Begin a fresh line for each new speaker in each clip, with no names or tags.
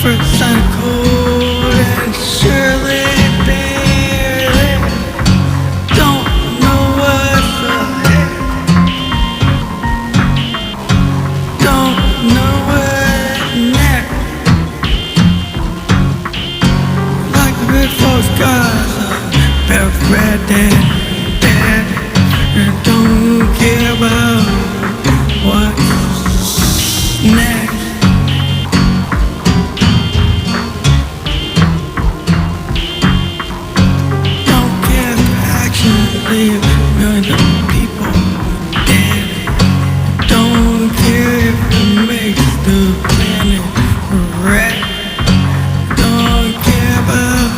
percent cold and surely beer. Don't know what's ahead. Don't know what's next. Like the big false gods, they're red and dead, and don't care about what's next. Millions of people dead. Don't care if it makes the planet wreck. Don't care about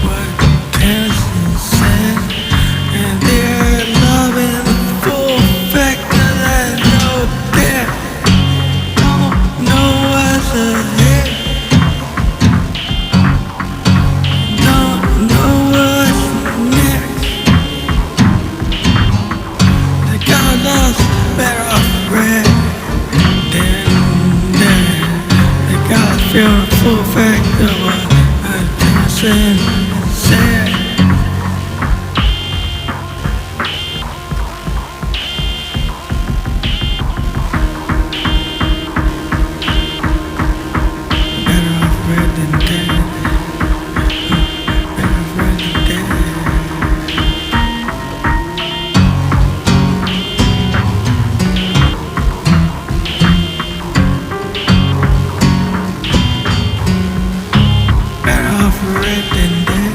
what Tennyson said. And they're loving the full effect of that no death. Don't know what's ahead. Don't know what's next. Better off red than dead. They got feel the full effect of what Tennyson said. Better off red than dead. Better off red than dead. Red than dead.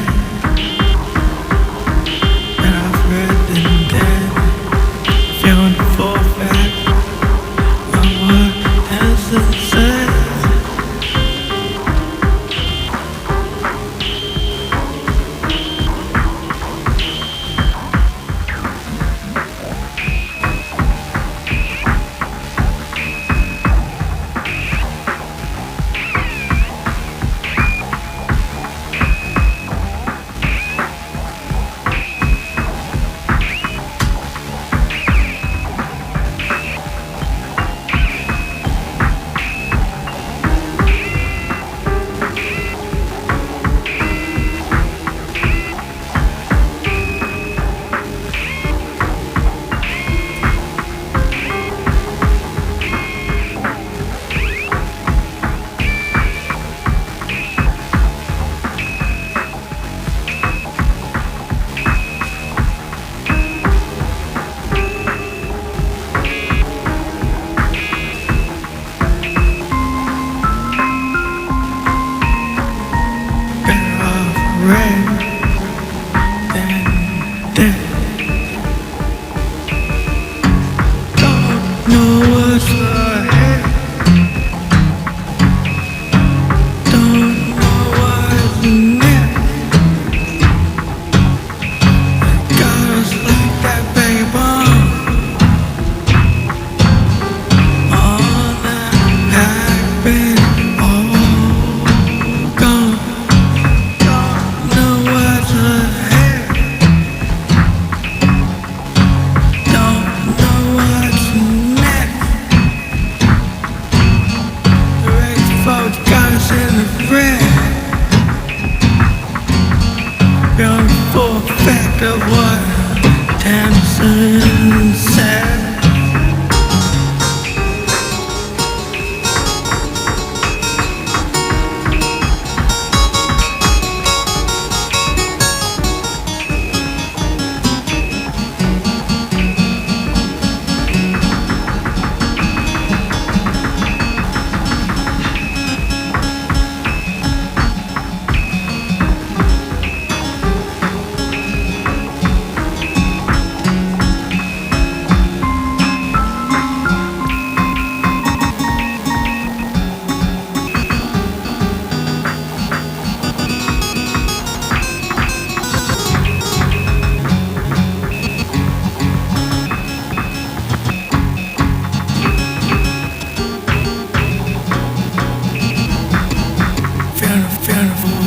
Better off red than dead. Feeling the full effect of what Tennyson said. Red than dead. Don't know what's ahead. Don't know what's next. Got us like that vagabond on that high bed, all gone. Got us in the red. Feeling the full effect of what Tennyson said.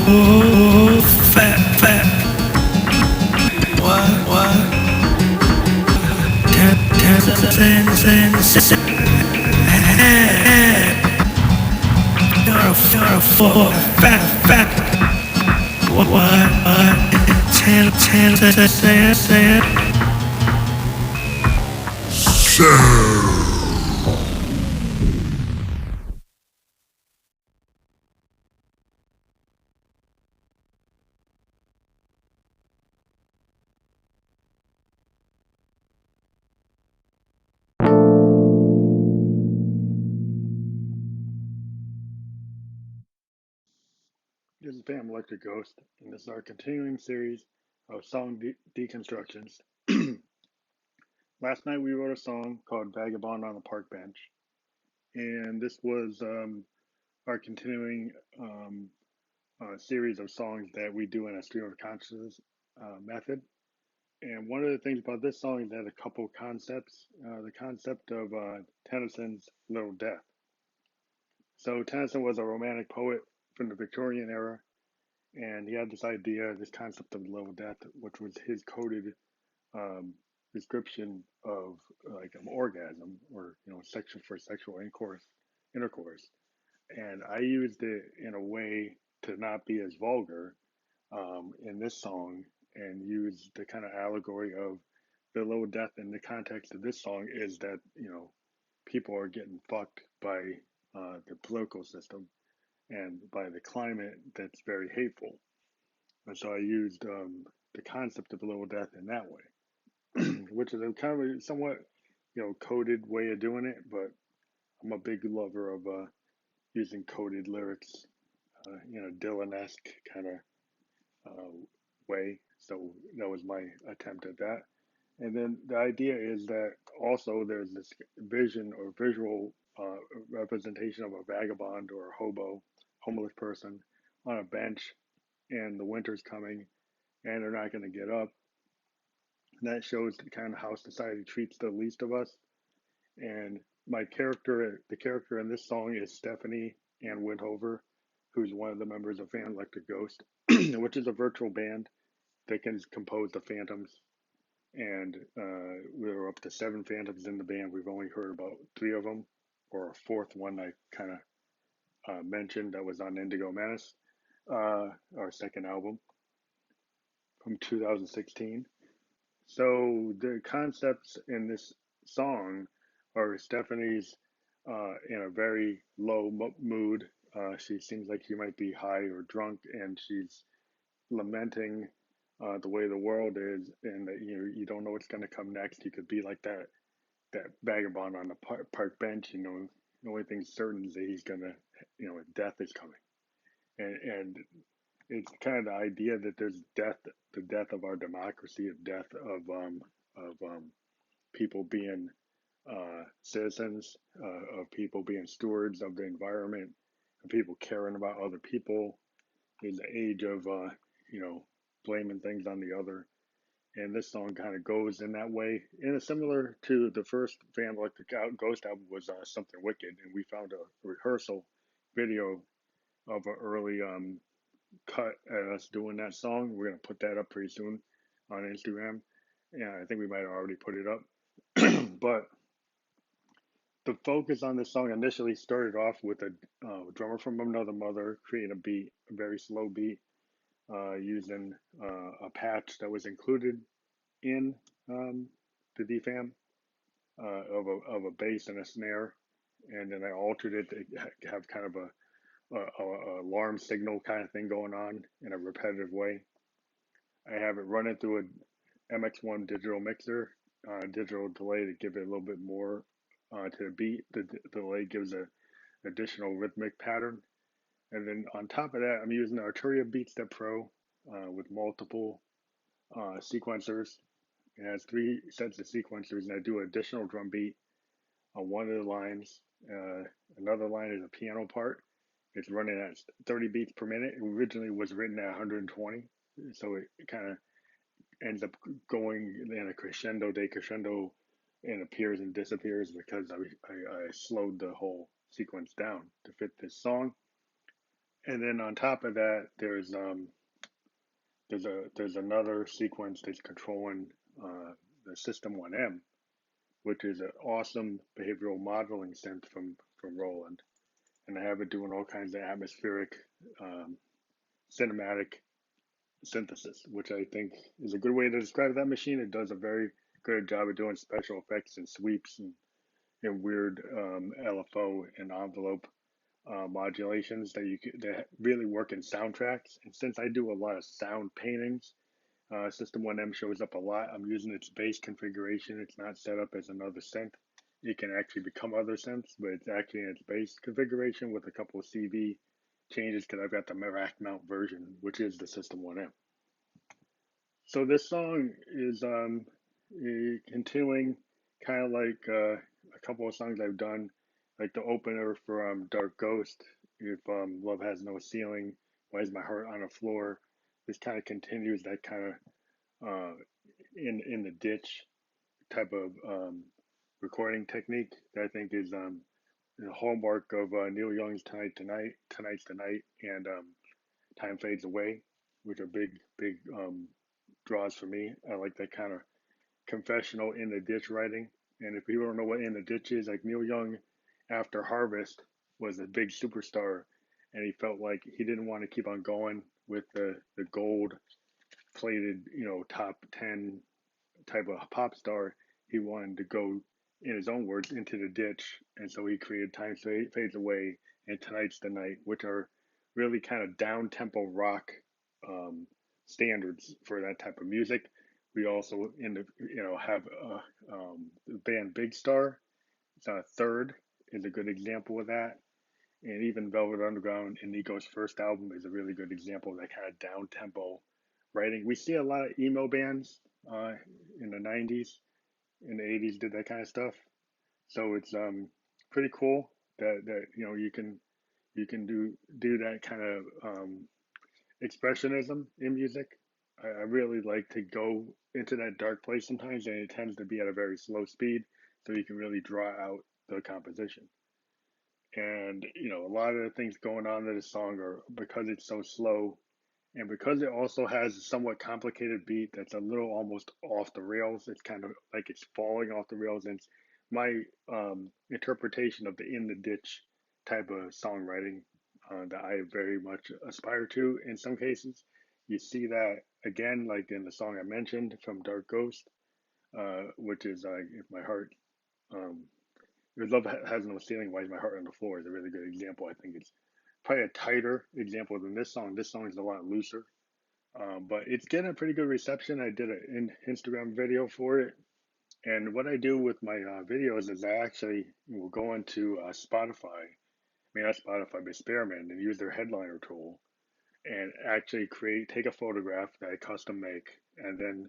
Oh, fat. What? Ten. full fat. What? Ten.
This is Pam Electric Ghost, and this is our continuing series of song deconstructions. Last night we wrote a song called Vagabond on the Park Bench, and this was our continuing series of songs that we do in a stream of consciousness method. And one of the things about this song is that a couple concepts. The concept of Tennyson's Little Death. So Tennyson was a romantic poet from the Victorian era, and he had this idea, this concept of little death, which was his coded description of like an orgasm or sexual intercourse. And I used it in a way to not be as vulgar in this song, and use the kind of allegory of the little death in the context of this song is that people are getting fucked by the political system and by the climate that's very hateful. And so I used the concept of little death in that way, which is a kind of a somewhat, coded way of doing it. But I'm a big lover of using coded lyrics, Dylan-esque kind of way. So that was my attempt at that. And then the idea is that also there's this vision or visual representation of a vagabond or a homeless person on a bench, and the winter's coming, and they're not going to get up. And that shows kind of how society treats the least of us. And the character in this song is Stephanie Ann Windhover, who's one of the members of Fan Electric Ghost, which is a virtual band that can compose the phantoms. And we were up to 7 phantoms in the band. We've only heard about 3 of them, or a fourth one I kind of mentioned that was on Indigo Menace, our second album from 2016. So the concepts in this song are Stephanie's in a very low mood. She seems like she might be high or drunk, and she's lamenting the way the world is, and that you don't know what's going to come next. You could be like that vagabond on the park bench. The only thing certain is that he's gonna, death is coming, and it's kind of the idea that there's death, the death of our democracy, of death of people being citizens, of people being stewards of the environment, of people caring about other people. There's the age of blaming things on the other, and this song kind of goes in that way. And it's similar to the first Van Electric Ghost album was Something Wicked, and we found a rehearsal video of an early cut at us doing that song. We're gonna put that up pretty soon on Instagram. Yeah, I think we might have already put it up. But the focus on this song initially started off with a drummer from Another Mother creating a beat, a very slow beat, using a patch that was included in the DFAM of a bass and a snare, and then I altered it to have kind of a alarm signal kind of thing going on in a repetitive way. I have it running through a MX1 digital mixer, digital delay to give it a little bit more to the beat. The delay gives an additional rhythmic pattern. And then on top of that, I'm using the Arturia BeatStep Pro with multiple sequencers. It has 3 sets of sequencers, and I do an additional drum beat on one of the lines. Another line is a piano part. It's running at 30 beats per minute. It originally was written at 120, so it kind of ends up going in a crescendo, decrescendo, and appears and disappears because I slowed the whole sequence down to fit this song. And then on top of that, there's another sequence that's controlling the System 1M, which is an awesome behavioral modeling synth from Roland. and I have it doing all kinds of atmospheric, um, cinematic synthesis, which I think is a good way to describe that machine. It does a very good job of doing special effects and sweeps and weird LFO and envelope modulations that really work in soundtracks. And since I do a lot of sound paintings, System 1M shows up a lot. I'm using its base configuration. It's not set up as another synth. It can actually become other synths, but it's actually in its base configuration with a couple of CV changes because I've got the rack mount version, which is the System 1M. So this song is continuing kind of like a couple of songs I've done, like the opener for Dark Ghost, if Love Has No Ceiling, Why Is My Heart on the Floor. This kind of continues that kind of in the ditch type of recording technique that I think is the hallmark of Neil Young's Tonight's the Night, and Time Fades Away, which are big draws for me. I like that kind of confessional in the ditch writing. And if people don't know what in the ditch is, like Neil Young after Harvest was a big superstar, and he felt like he didn't want to keep on going with the gold plated, top 10 type of pop star. He wanted to go, in his own words, into the ditch. And so he created Time Fades Away and Tonight's the Night, which are really kind of down tempo rock um, standards for that type of music. We also have the band Big Star. Third is a good example of that. And even Velvet Underground and Nico's first album is a really good example of that kind of down tempo writing. We see a lot of emo bands uh, in the 90s, in the 80s did that kind of stuff. So it's pretty cool that you can do that kind of expressionism in music. I really like to go into that dark place sometimes, and it tends to be at a very slow speed, so you can really draw out the composition. And a lot of the things going on in the song are because it's so slow, and because it also has a somewhat complicated beat that's a little almost off the rails. It's kind of like it's falling off the rails, and it's my interpretation of the in the ditch type of songwriting that I very much aspire to. In some cases, you see that again, like in the song I mentioned from Dark Ghost, which is "If My Heart." Um, your love has no ceiling. Why is my heart on the floor? Is a really good example. I think it's probably a tighter example than this song. This song is a lot looser, but it's getting a pretty good reception. I did an Instagram video for it, and what I do with my videos is I actually will go into Spotify. I mean, not Spotify, but Spearmint, and use their headliner tool, and actually take a photograph that I custom make, and then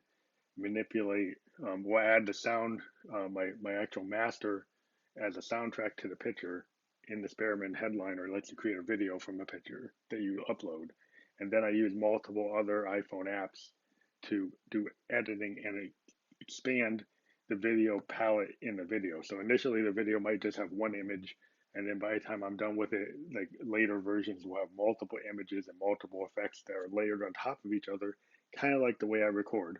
manipulate. We'll add the sound, my actual master, as a soundtrack to the picture in the Spearmint headliner. Lets you create a video from a picture that you upload, and then I use multiple other iPhone apps to do editing and expand the video palette in the video. So initially the video might just have one image, and then by the time I'm done with it, like later versions will have multiple images and multiple effects that are layered on top of each other, kind of like the way I record.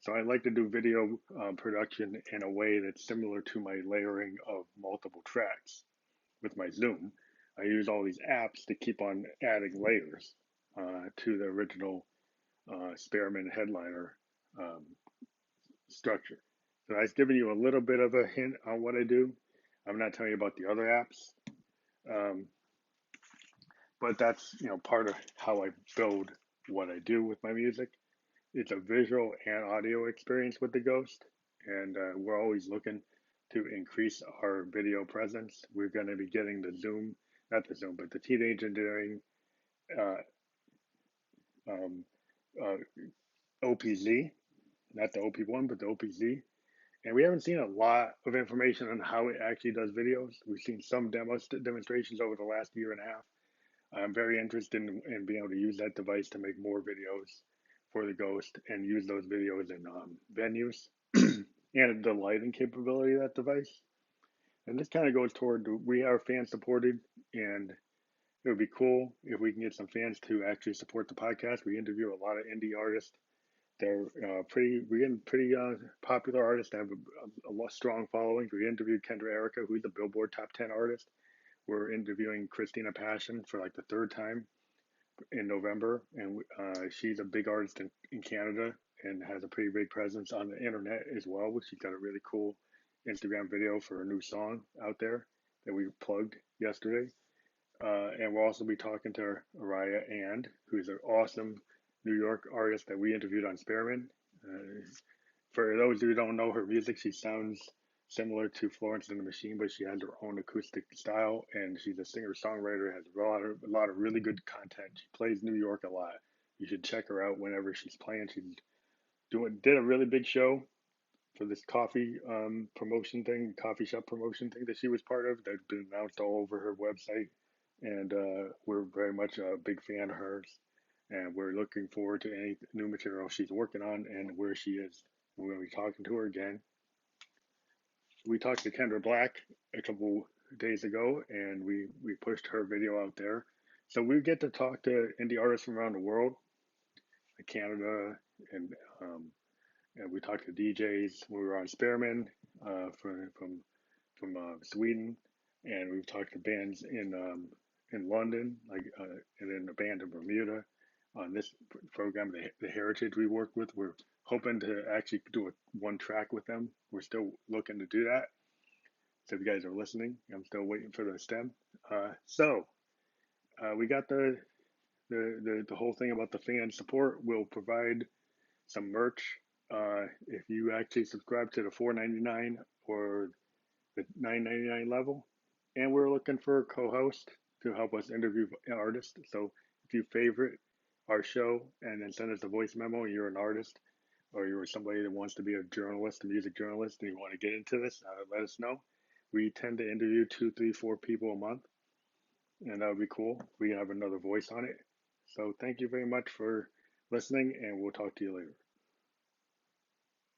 So I like to do video production in a way that's similar to my layering of multiple tracks with my Zoom. I use all these apps to keep on adding layers to the original Spearmint headliner um, structure. So I've given you a little bit of a hint on what I do. I'm not telling you about the other apps, um, but that's part of how I build what I do with my music. It's a visual and audio experience with the Ghost, and we're always looking to increase our video presence. We're going to be getting the Zoom, not the Zoom, but the Teenage Engineering uh, um, uh, OPZ, not the OP1, but the OPZ. And we haven't seen a lot of information on how it actually does videos. We've seen some demonstrations over the last year and a half. I'm very interested in being able to use that device to make more videos for the Ghost and use those videos in venues and the lighting capability of that device. And this kind of goes toward we are fan supported, and it would be cool if we can get some fans to actually support the podcast. We interview a lot of indie artists. They're we're getting pretty popular artists that have a strong following. We interviewed Kendra Erica, who's a Billboard Top 10 artist. we're interviewing Christina Passion for like the third time in November, and she's a big artist in Canada and has a pretty big presence on the internet as well. She's got a really cool Instagram video for a new song out there that we plugged yesterday. And we'll also be talking to Araya And, who's an awesome New York artist that we interviewed on Spearman. For those who don't know her music, she sounds similar to Florence and the Machine, but she has her own acoustic style, and she's a singer-songwriter, has a lot of really good content. She plays New York a lot. You should check her out whenever she's playing. She's did a really big show for this coffee promotion thing, coffee shop promotion thing that she was part of. That's been announced all over her website, and we're very much a big fan of hers. And we're looking forward to any new material she's working on and where she is. We're going to be talking to her again. We talked to Kendra Black a couple days ago, and we pushed her video out there. So we get to talk to indie artists from around the world, like Canada, and and we talked to DJs. We were on Spearman from Sweden, and we've talked to bands in London, and then a band in Bermuda. On this program, the Heritage we work with, we're hoping to actually do one track with them. We're still looking to do that. So if you guys are listening, I'm still waiting for the stem. We got the whole thing about the fan support. We'll provide some merch if you actually subscribe to the $4.99 or the $9.99 level. And we're looking for a co-host to help us interview artists. So if you favorite our show and then send us a voice memo, and you're an artist or you're somebody that wants to be a journalist, a music journalist, and you want to get into this, let us know. We tend to interview 2, 3, 4 people a month, and that would be cool. We have another voice on it. So thank you very much for listening, and we'll talk to you later.